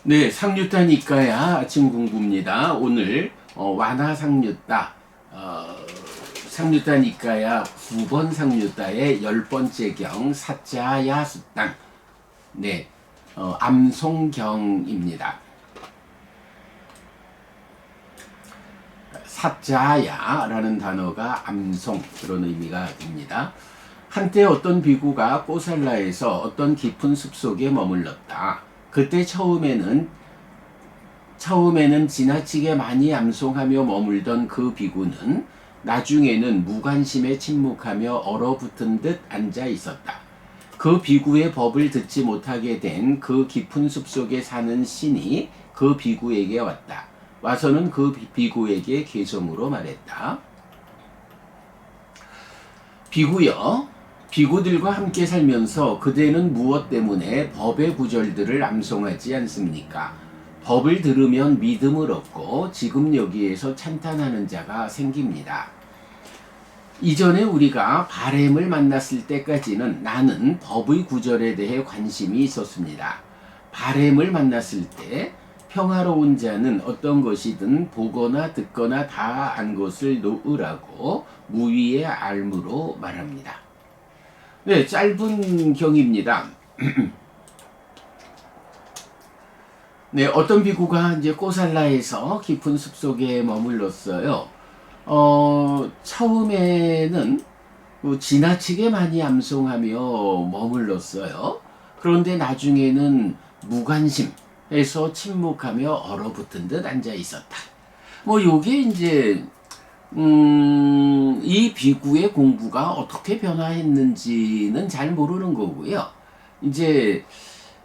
네, 상류따니까야 아침 공부입니다. 오늘 완화상류따 상류따니까야 9번 상류따의 10번째 경 사자야수땅 네, 암송경입니다. 사자야라는 단어가 암송 그런 의미가 됩니다. 한때 어떤 비구가 꼬살라에서 어떤 깊은 숲속에 머물렀다. 그때 처음에는 지나치게 많이 암송하며 머물던 그 비구는 나중에는 무관심에 침묵하며 얼어붙은 듯 앉아 있었다. 그 비구의 법을 듣지 못하게 된 그 깊은 숲속에 사는 신이 그 비구에게 왔다. 와서는 그 비구에게 개성으로 말했다. 비구여, 비구들과 함께 살면서 그대는 무엇 때문에 법의 구절들을 암송하지 않습니까? 법을 들으면 믿음을 얻고 지금 여기에서 찬탄하는 자가 생깁니다. 이전에 우리가 바램을 만났을 때까지는 나는 법의 구절에 대해 관심이 있었습니다. 바램을 만났을 때 평화로운 자는 어떤 것이든 보거나 듣거나 다 안 것을 놓으라고 무위의 알무로 말합니다. 네, 짧은 경입니다. 네, 어떤 비구가 이제 꼬살라에서 깊은 숲속에 머물렀어요. 처음에는 지나치게 많이 암송하며 머물렀어요. 그런데 나중에는 무관심해서 침묵하며 얼어붙은 듯 앉아 있었다. 요게 이제 이 비구의 공부가 어떻게 변화했는지는 잘 모르는 거고요. 이제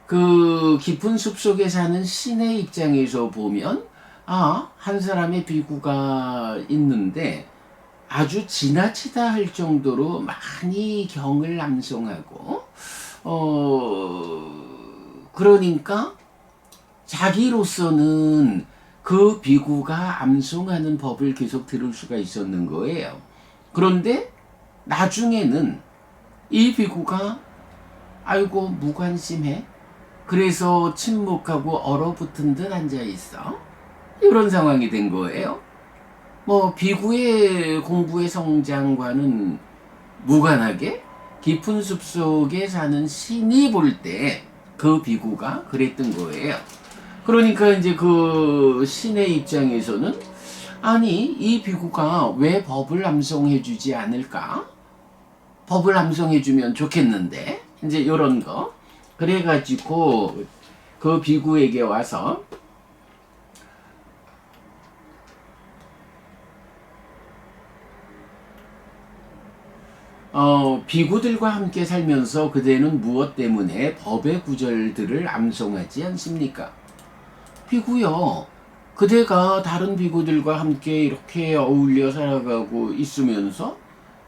그 깊은 숲속에 사는 신의 입장에서 보면 한 사람의 비구가 있는데 아주 지나치다 할 정도로 많이 경을 암송하고 그러니까 자기로서는 그 비구가 암송하는 법을 계속 들을 수가 있었는 거예요. 그런데 나중에는 이 비구가 아이고 무관심해. 그래서 침묵하고 얼어붙은 듯 앉아 있어. 이런 상황이 된 거예요. 비구의 공부의 성장과는 무관하게 깊은 숲속에 사는 신이 볼 때 그 비구가 그랬던 거예요. 그러니까 이제 그 신의 입장에서는 아니 이 비구가 왜 법을 암송해 주지 않을까? 법을 암송해 주면 좋겠는데 이제 이런 거 그래가지고 그 비구에게 와서 비구들과 함께 살면서 그대는 무엇 때문에 법의 구절들을 암송하지 않습니까? 비구요. 그대가 다른 비구들과 함께 이렇게 어울려 살아가고 있으면서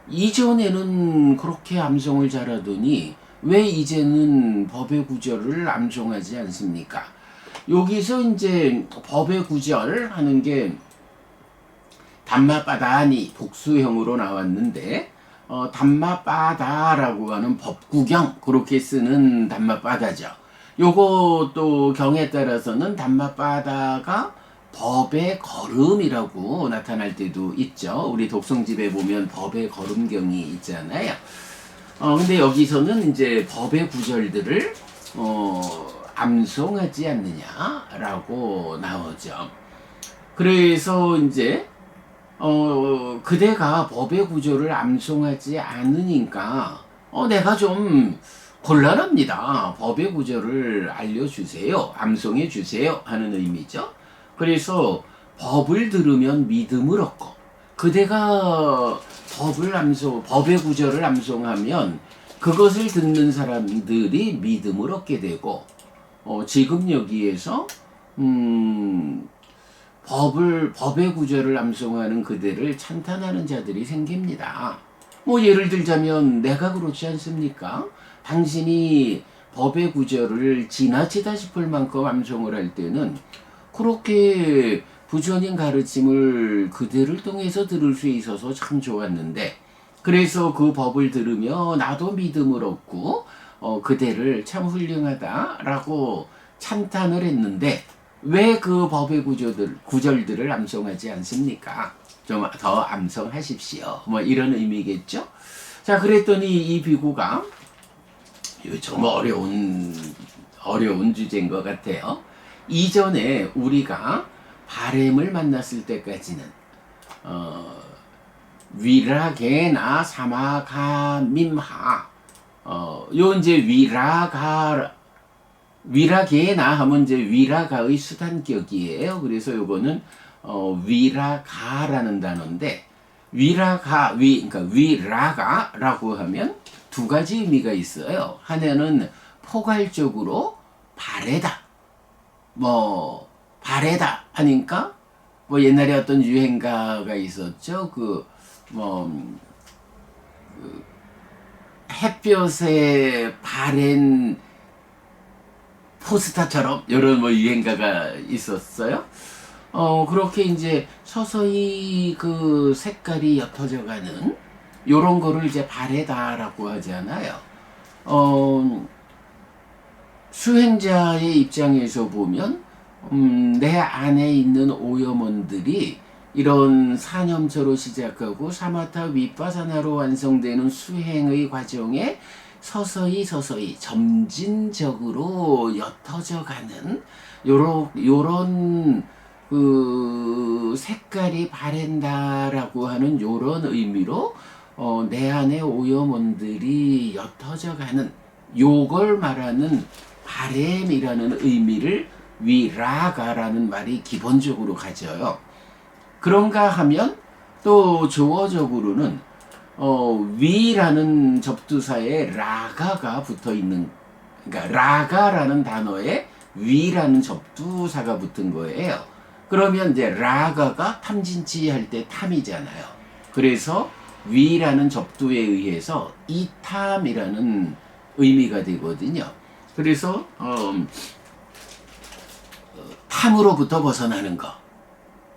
이전에는 그렇게 암송을 잘하더니 왜 이제는 법의 구절을 암송하지 않습니까? 여기서 이제 법의 구절 하는 게 담마빠다니 복수형으로 나왔는데 담마빠다라고 하는 법구경 그렇게 쓰는 담마빠다죠. 요것도 경에 따라서는 담마빠다가 법의 걸음이라고 나타날 때도 있죠. 우리 독성집에 보면 법의 걸음경이 있잖아요. 근데 여기서는 이제 법의 구절들을 암송하지 않느냐라고 나오죠. 그래서 이제 그대가 법의 구절을 암송하지 않으니까 내가 좀 곤란합니다. 법의 구절을 알려주세요. 암송해 주세요. 하는 의미죠. 그래서 법을 들으면 믿음을 얻고 그대가 법의 구절을 암송하면 그것을 듣는 사람들이 믿음을 얻게 되고 지금 여기에서 법의 구절을 암송하는 그대를 찬탄하는 자들이 생깁니다. 예를 들자면 내가 그렇지 않습니까? 당신이 법의 구절을 지나치다 싶을 만큼 암송을 할 때는 그렇게 부처님 가르침을 그대를 통해서 들을 수 있어서 참 좋았는데 그래서 그 법을 들으며 나도 믿음을 얻고 그대를 참 훌륭하다라고 찬탄을 했는데 왜 그 법의 구절들을 암송하지 않습니까? 좀 더 암송하십시오. 뭐 이런 의미겠죠? 자, 그랬더니 이 비구가 이거 좀 어려운 주제인 것 같아요. 이전에 우리가 바램을 만났을 때까지는 위라게나 사마가밈하 요 이제 위라게나 하면 이제 위라가의 수단격이에요. 그래서 요거는 위라가라는 단어인데 그러니까 위라가라고 하면 두 가지 의미가 있어요. 하나는 포괄적으로 바래다. 뭐 바래다 하니까 뭐 옛날에 어떤 유행가가 있었죠. 그 햇볕에 바랜 포스타처럼 이런 뭐 유행가가 있었어요. 그렇게 이제 서서히 그 색깔이 옅어져 가는 요런 거를 이제 바래다라고 하잖아요. 수행자의 입장에서 보면 내 안에 있는 오염원들이 이런 사념처로 시작하고 사마타 위파사나로 완성되는 수행의 과정에 서서히 점진적으로 옅어져 가는 요런 그 색깔이 바랜다라고 하는 요런 의미로 내 안에 오염원들이 옅어져 가는 요걸 말하는 바램이라는 의미를 위라가라는 말이 기본적으로 가져요. 그런가 하면 또 조어적으로는 위라는 접두사에 라가가 붙어 있는, 그러니까 라가라는 단어에 위라는 접두사가 붙은 거예요. 그러면 이제 라가가 탐진치 할 때 탐이잖아요. 그래서 위라는 접두에 의해서 이탐이라는 의미가 되거든요. 그래서 탐으로부터 벗어나는 거.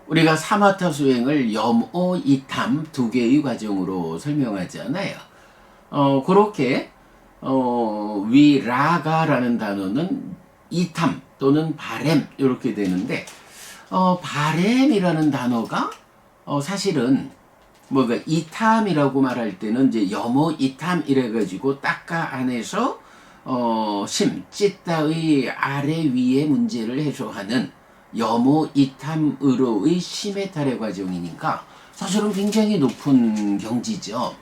우리가 사마타 수행을 염오, 이탐 두 개의 과정으로 설명하잖아요. 그렇게 위라가라는 단어는 이탐 또는 바램 이렇게 되는데 바램이라는 단어가 사실은 뭐가 이탐이라고 말할 때는 이제 염오 이탐 이래가지고 딱가 안에서 찌따의 아래 위의 문제를 해소하는 염오 이탐으로의 심해탈의 과정이니까 사실은 굉장히 높은 경지죠.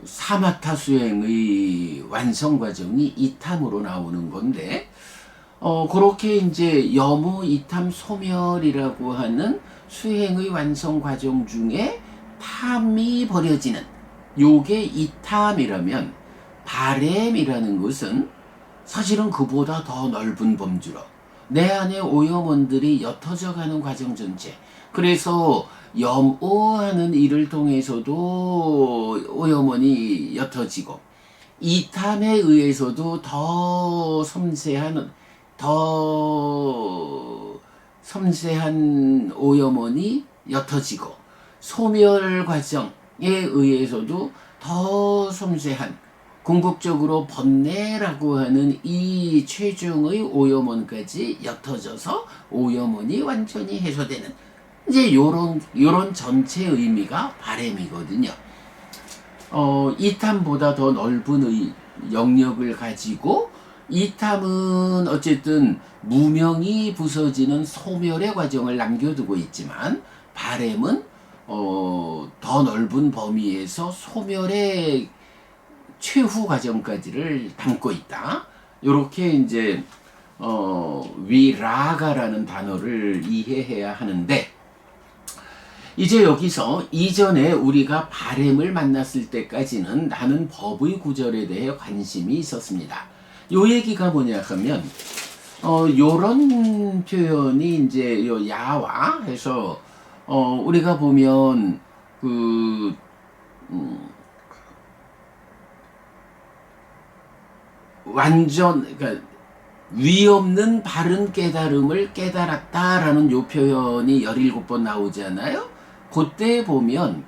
사마타 수행의 완성 과정이 이탐으로 나오는 건데 그렇게 이제 염오 이탐 소멸이라고 하는 수행의 완성 과정 중에 탐이 버려지는 요게 이탐이라면 바램이라는 것은 사실은 그보다 더 넓은 범주로 내 안에 오염원들이 옅어져 가는 과정 전체. 그래서 염오하는 일을 통해서도 오염원이 옅어지고 이탐에 의해서도 더 섬세한 오염원이 옅어지고 소멸 과정에 의해서도 더 섬세한 궁극적으로 번뇌라고 하는 이 최종의 오염원까지 옅어져서 오염원이 완전히 해소되는 이제 요런 전체 의미가 바램이거든요. 이탐보다 더 넓은 영역을 가지고 이탐은 어쨌든 무명이 부서지는 소멸의 과정을 남겨두고 있지만 바램은 더 넓은 범위에서 소멸의 최후 과정까지를 담고 있다. 요렇게 이제 위라가라는 단어를 이해해야 하는데 이제 여기서 이전에 우리가 바램을 만났을 때까지는 나는 법의 구절에 대해 관심이 있었습니다. 요 얘기가 뭐냐 하면 요런 표현이 이제 요 야와 해서 우리가 보면 그러니까 위 없는 바른 깨달음을 깨달았다라는 요 표현이 17번 나오잖아요. 그때 보면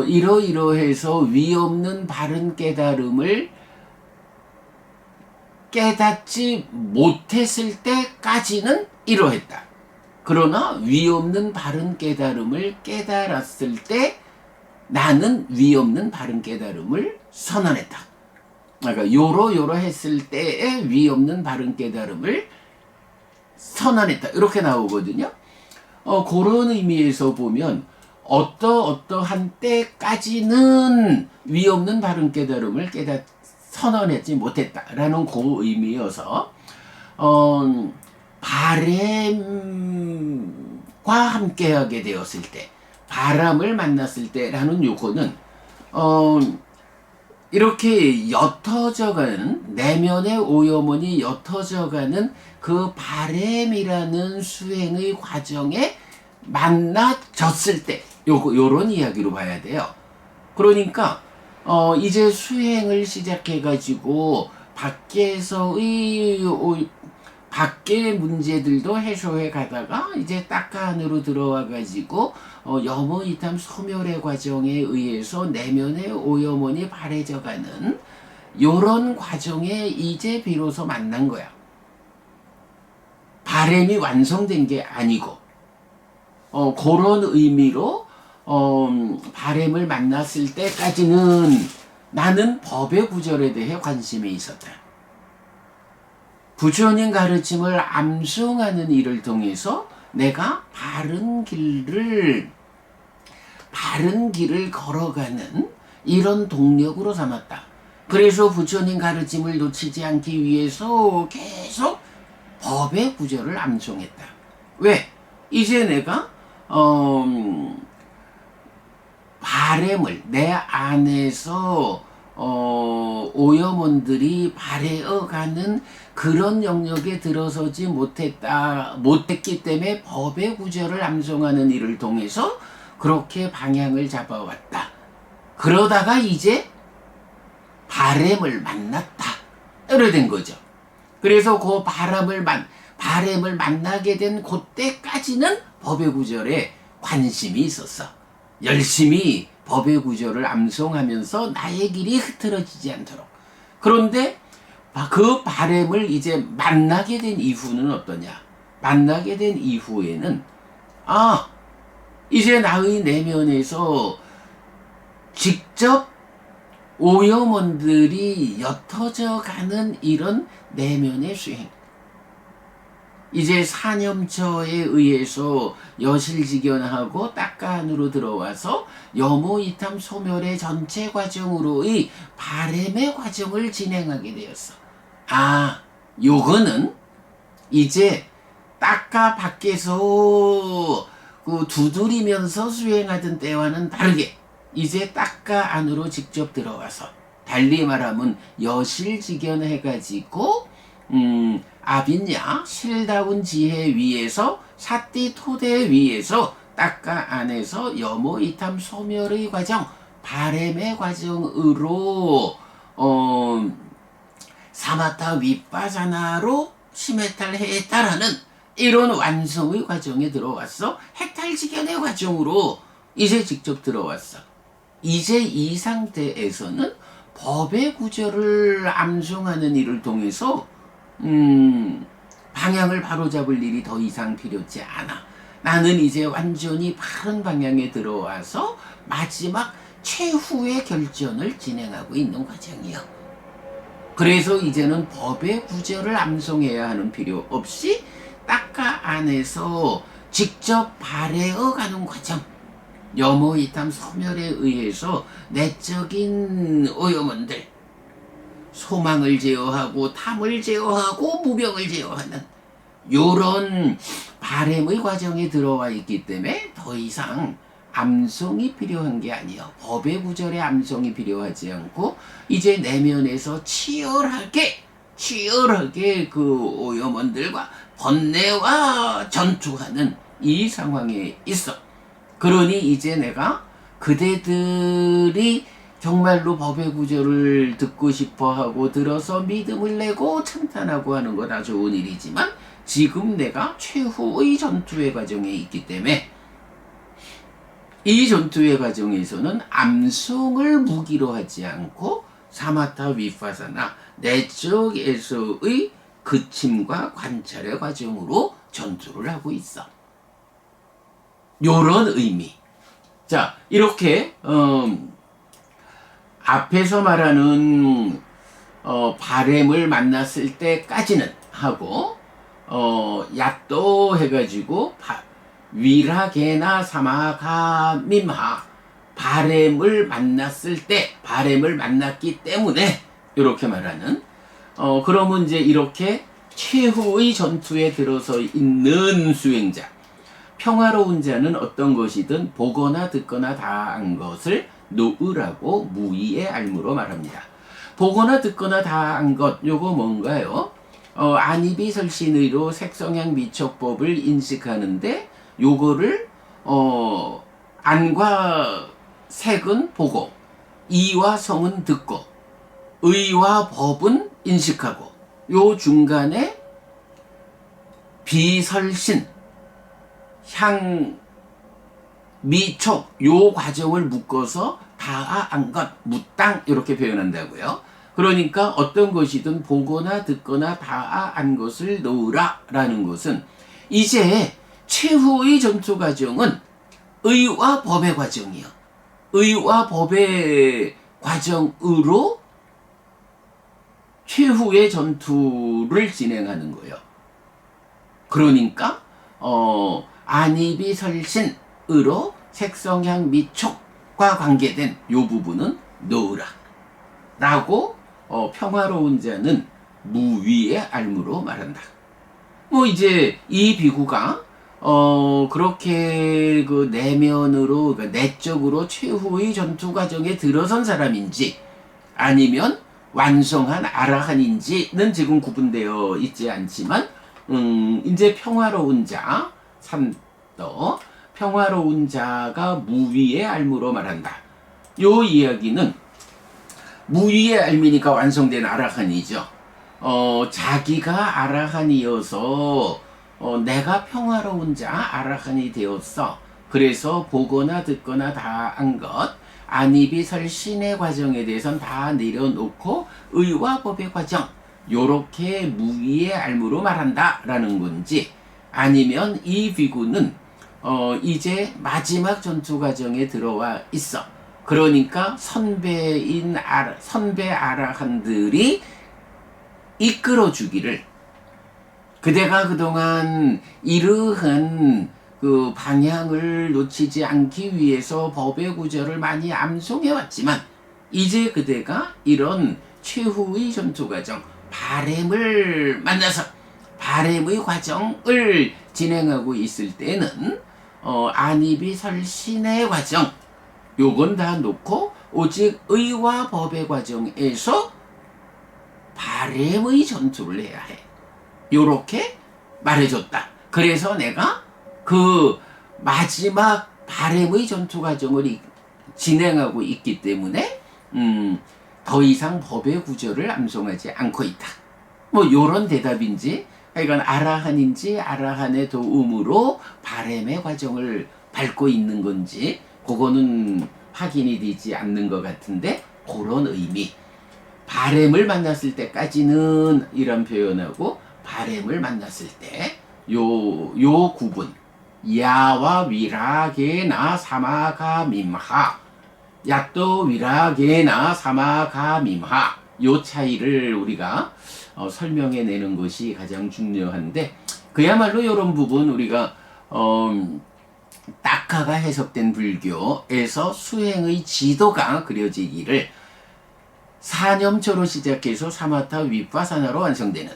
이러이러해서 위 없는 바른 깨달음을 깨닫지 못했을 때까지는 이러했다. 그러나 위없는 바른 깨달음을 깨달았을 때 나는 위없는 바른 깨달음을 선언했다. 그러니까 요러 했을 때에 위없는 바른 깨달음을 선언했다. 이렇게 나오거든요. 그런 의미에서 보면 어떠한 때까지는 위없는 바른 깨달음을 선언하지 못했다라는 그 의미여서 바램과 함께하게 되었을 때, 바람을 만났을 때라는 요거는 이렇게 옅어져가는, 내면의 오염원이 옅어져가는 그 바램이라는 수행의 과정에 만나졌을 때, 요런 이야기로 봐야 돼요. 그러니까 이제 수행을 시작해가지고 밖의 문제들도 해소해 가다가 이제 딱가 안으로 들어와가지고 염오이탐 소멸의 과정에 의해서 내면의 오염원이 바래져가는 요런 과정에 이제 비로소 만난 거야. 바램이 완성된 게 아니고 그런 의미로 바램을 만났을 때까지는 나는 법의 구절에 대해 관심이 있었다. 부처님 가르침을 암송하는 일을 통해서 내가 바른 길을 걸어가는 이런 동력으로 삼았다. 그래서 부처님 가르침을 놓치지 않기 위해서 계속 법의 구절을 암송했다. 왜? 이제 내가 바램을 내 안에서 오염원들이 바래어가는 그런 영역에 들어서지 못했기 때문에 법의 구절을 암송하는 일을 통해서 그렇게 방향을 잡아왔다. 그러다가 이제 바램을 만났다. 이래 된 거죠. 그래서 그 바램을 만나게 된 그때까지는 법의 구절에 관심이 있었어. 열심히 법의 구절을 암송하면서 나의 길이 흐트러지지 않도록. 그런데 그 바램을 이제 만나게 된 이후는 어떠냐? 만나게 된 이후에는 이제 나의 내면에서 직접 오염원들이 옅어져 가는 이런 내면의 수행. 이제 사념처에 의해서 여실직연하고 딱가 안으로 들어와서 염오이탐 소멸의 전체 과정으로의 바램의 과정을 진행하게 되었어. 요거는 이제 딱가 밖에서 두드리면서 수행하던 때와는 다르게 이제 딱가 안으로 직접 들어와서, 달리 말하면 여실직연해가지고 아빈야 실다운 지혜 위에서 사띠 토대 위에서 딱가 안에서 염오이탐 소멸의 과정, 바램의 과정으로 사마타 윗바사나로 심해탈해했다라는 이런 완성의 과정에 들어왔어. 해탈직연의 과정으로 이제 직접 들어왔어. 이제 이 상태에서는 법의 구절을 암송하는 일을 통해서 방향을 바로잡을 일이 더 이상 필요치 않아. 나는 이제 완전히 바른 방향에 들어와서 마지막 최후의 결전을 진행하고 있는 과정이요. 그래서 이제는 법의 구절을 암송해야 하는 필요 없이 딱가 안에서 직접 바래어가는 과정, 염오이탐 소멸에 의해서 내적인 오염원들, 소망을 제어하고 탐을 제어하고 무병을 제어하는 요런 바램의 과정에 들어와 있기 때문에 더 이상 암송이 필요한 게 아니에요. 법의 구절에 암송이 필요하지 않고 이제 내면에서 치열하게 그 오염원들과 번뇌와 전투하는 이 상황에 있어. 그러니 이제 내가 그대들이 정말로 법의 구절을 듣고 싶어하고 들어서 믿음을 내고 찬탄하고 하는 거 다 좋은 일이지만 지금 내가 최후의 전투의 과정에 있기 때문에 이 전투의 과정에서는 암송을 무기로 하지 않고 사마타 위파사나 내적에서의 그침과 관찰의 과정으로 전투를 하고 있어. 요런 의미. 자, 이렇게 앞에서 말하는 바램을 만났을 때까지는 하고 야또 해가지고 위라게나 사마가밈하 바램을 만났을 때 바램을 만났기 때문에 이렇게 말하는 그러면 이제 이렇게 최후의 전투에 들어서 있는 수행자 평화로운 자는 어떤 것이든 보거나 듣거나 다 한 것을 노으라고 무의의 알무로 말합니다. 보거나 듣거나 다 한 것 요거 뭔가요? 안입이 설신의로 색성향 미촉법을 인식하는데 요거를 안과 색은 보고 이와 성은 듣고 의와 법은 인식하고 요 중간에 비설신 향 미촉 요 과정을 묶어서 다한 것 무땅 이렇게 표현한다고요. 그러니까 어떤 것이든 보거나 듣거나 다한 것을 놓으라 라는 것은 이제 최후의 전투 과정은 의와 법의 과정이요. 의와 법의 과정으로 최후의 전투를 진행하는 거예요. 그러니까 안입이 설신으로 색성향 미촉과 관계된 요 부분은 놓으라 라고 평화로운 자는 무위의 알무로 말한다. 뭐 이제 이 비구가 그렇게 그 내면으로 그러니까 내적으로 최후의 전투 과정에 들어선 사람인지 아니면 완성한 아라한인지는 지금 구분되어 있지 않지만 이제 평화로운 자 3도 평화로운 자가 무위의 알무로 말한다. 요 이야기는 무위의 알미니까 완성된 아라한이죠. 자기가 아라한이어서 내가 평화로운 자 아라한이 되었어. 그래서 보거나 듣거나 다 한 것 안입이 설신의 과정에 대해서는 다 내려놓고 의와 법의 과정 요렇게 무위의 알무로 말한다 라는 건지 아니면 이 비구는 이제 마지막 전투 과정에 들어와 있어. 그러니까 선배 아라한들이 이끌어주기를 그대가 그동안 이러한 그 방향을 놓치지 않기 위해서 법의 구절을 많이 암송해왔지만 이제 그대가 이런 최후의 전투 과정 바램을 만나서 바램의 과정을 진행하고 있을 때는 안입이 설신의 과정 요건 다 놓고 오직 의와 법의 과정에서 바램의 전투를 해야 해. 요렇게 말해줬다. 그래서 내가 그 마지막 바램의 전투 과정을 진행하고 있기 때문에 더 이상 법의 구절을 암송하지 않고 있다. 뭐 요런 대답인지 하여간 아라한인지 아라한의 도움으로 바램의 과정을 밟고 있는 건지 그거는 확인이 되지 않는 것 같은데 그런 의미. 바램을 만났을 때까지는 이런 표현하고 바램을 만났을 때 요 구분 야와 위라게나 사마가 밈하 야또 위라게나 사마가 밈하 요 차이를 우리가 설명해내는 것이 가장 중요한데 그야말로 이런 부분 우리가 딱하가 해석된 불교에서 수행의 지도가 그려지기를 사념초로 시작해서 사마타 위파사나로 완성되는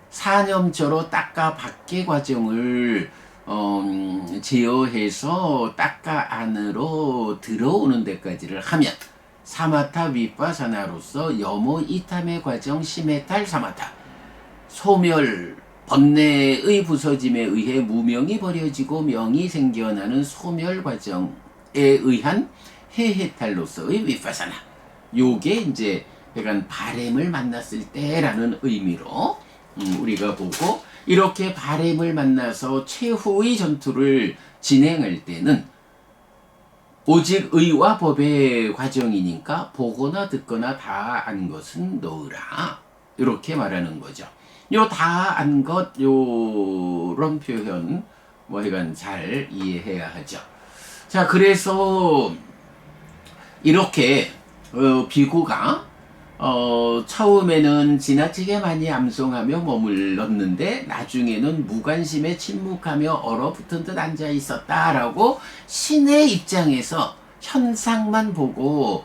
사념초로 딱가 밖의 과정을 제어해서 딱가 안으로 들어오는 데까지를 하면 사마타 위파사나로서 여모 이탐의 과정 시메탈 사마타 소멸 번뇌의 부서짐에 의해 무명이 버려지고 명이 생겨나는 소멸 과정에 의한 해해탈로서의 위파사나 요게 이제 약간 바램을 만났을 때라는 의미로 우리가 보고 이렇게 바램을 만나서 최후의 전투를 진행할 때는 오직 의와 법의 과정이니까 보거나 듣거나 다 안 것은 넣으라. 이렇게 말하는 거죠. 요 다 안 것, 요런 표현, 뭐 하여간 잘 이해해야 하죠. 자, 그래서 이렇게 비구가 처음에는 지나치게 많이 암송하며 머물렀는데 나중에는 무관심에 침묵하며 얼어붙은 듯 앉아 있었다라고 신의 입장에서 현상만 보고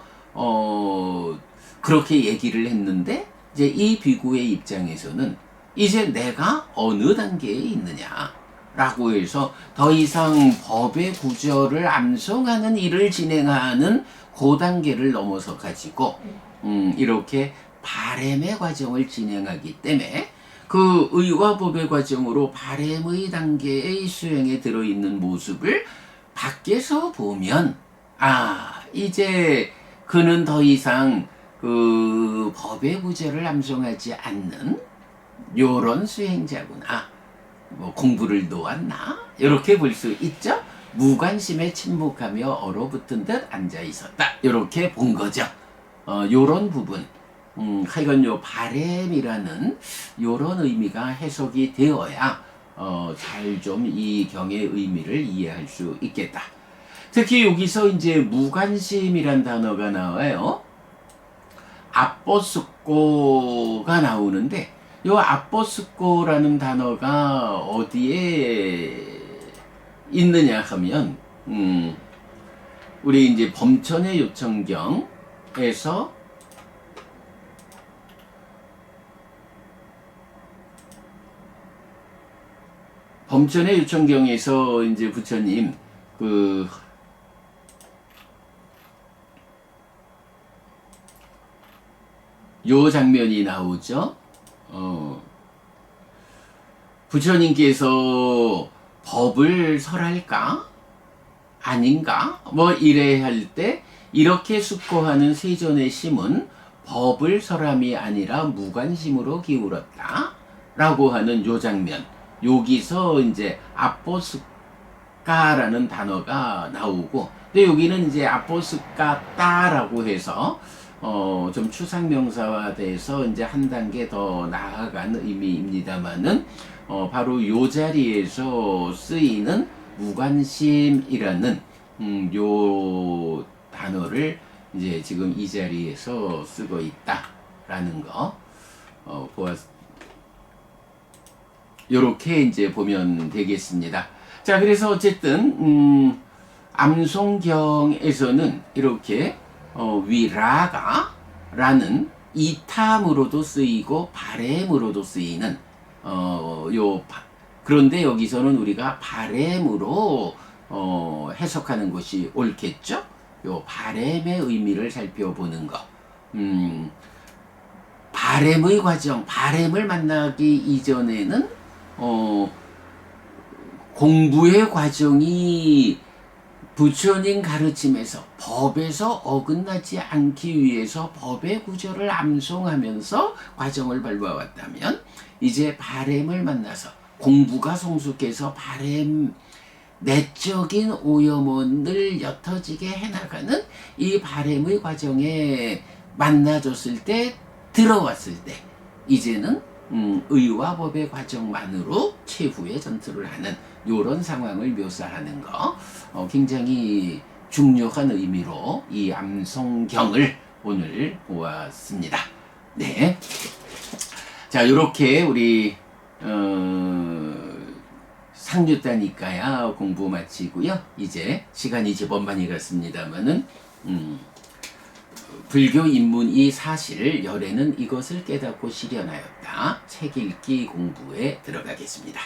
그렇게 얘기를 했는데, 이제 이 비구의 입장에서는 이제 내가 어느 단계에 있느냐 라고 해서 더 이상 법의 구절을 암송하는 일을 진행하는 그 단계를 넘어서 가지고 이렇게 바램의 과정을 진행하기 때문에 그 의와 법의 과정으로 바램의 단계의 수행에 들어있는 모습을 밖에서 보면, 아, 이제 그는 더 이상 그 법의 구절을 암송하지 않는 요런 수행자구나, 뭐 공부를 놓았나, 이렇게 볼 수 있죠. 무관심에 침묵하며 얼어붙은 듯 앉아 있었다, 이렇게 본 거죠. 요런 부분, 하여간 요 바램이라는 요런 의미가 해석이 되어야 잘 좀 이 경의 의미를 이해할 수 있겠다. 특히 여기서 이제 무관심이란 단어가 나와요. 아뽀스꼬가 나오는데, 요 아뽀스꼬라는 단어가 어디에 있느냐 하면, 우리 이제 범천의 요청경에서 이제 부처님 요 장면이 나오죠. 부처님께서 법을 설할까? 아닌가? 뭐 이래 할 때 이렇게 숙고하는 세존의 심은 법을 설함이 아니라 무관심으로 기울었다 라고 하는 요 장면, 여기서 이제 아뽀스까라는 단어가 나오고, 근데 여기는 이제 아뽀스까따라고 해서 좀 추상명사화돼서 이제 한 단계 더 나아간 의미입니다만은 바로 요 자리에서 쓰이는 무관심이라는 요 단어를 이제 지금 이 자리에서 쓰고 있다라는 거 요렇게 이제 보면 되겠습니다. 자, 그래서 어쨌든 암송경에서는 이렇게 위라가라는 이탐으로도 쓰이고 바램으로도 쓰이는 그런데 여기서는 우리가 바램으로 해석하는 것이 옳겠죠? 요 바램의 의미를 살펴보는 거. 바램의 과정, 바램을 만나기 이전에는 공부의 과정이 부처님 가르침에서 법에서 어긋나지 않기 위해서 법의 구절을 암송하면서 과정을 밟아왔다면, 이제 바램을 만나서 공부가 성숙해서 바램 내적인 오염원을 옅어지게 해나가는 이 바램의 과정에 만나줬을 때, 들어왔을 때 이제는 의와 법의 과정만으로 최후의 전투를 하는 요런 상황을 묘사하는 거 굉장히 중요한 의미로 이 암송경을 오늘 보았습니다. 네. 자, 요렇게 우리 상류다니까야 공부 마치고요. 이제 시간이 제법 많이 갔습니다만은 불교 입문이 사실 열애는 이것을 깨닫고 실현하였다. 책 읽기 공부에 들어가겠습니다.